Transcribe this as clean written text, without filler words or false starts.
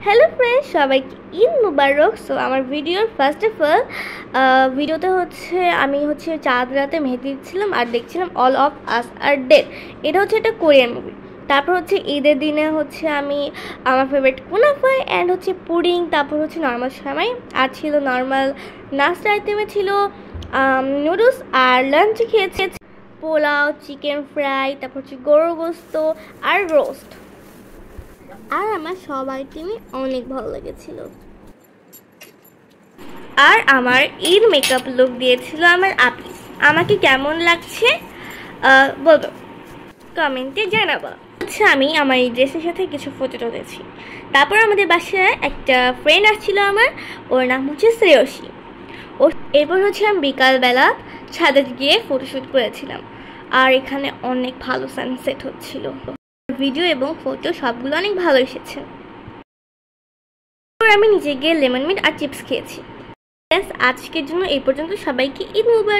Hello friends, সবাইকে ঈদ মুবারক। So আমার ভিডিওর ফার্স্ট অফ অল ভিডিওতে আমি চাঁদ রাতে মেহেদি দিচ্ছিলাম আর দেখছিলাম all of us are dead. এটা একটা কোরিয়ান মুভি। তারপর ঈদের দিনে আমি আমার ফেভারিট কুনাফা অ্যান্ড পুডিং, তারপর নর্মাল সেমাই, আর ছিল নর্মাল নাস্তা আইটেমে ছিল নুডলস, আর লাঞ্চে খেয়েছে পোলাও, চিকেন ফ্রাই, তারপর গরুর গোস্ত আর রোস্ট। আর আমার সব আইটেমই অনেক ভালো লেগেছিল। আর আমার ঈদ মেকআপ লুক দিয়েছিল আমার আপি। আমাকে কেমন লাগছে বলবো, কমেন্টে জানাবো। আমি আমার এই ড্রেসের সাথে কিছু ফটো তুলেছি। তারপর আমাদের বাসায় একটা ফ্রেন্ড আসছিল আমার, ওর নাম শ্রেয়সী। এরপর আমি বিকালবেলা ছাদে গিয়ে ফটোশ্যুট করেছিলাম। আর এখানে অনেক ভালো সানসেট হচ্ছিল। ভিডিও এবং ফটো সবগুলো অনেক ভালো এসেছে। আমি নিজে গিয়ে লেমন মিন্ট আর চিপস খেয়েছি। আজকের জন্য এই পর্যন্ত। সবাইকে ঈদ মুবারক।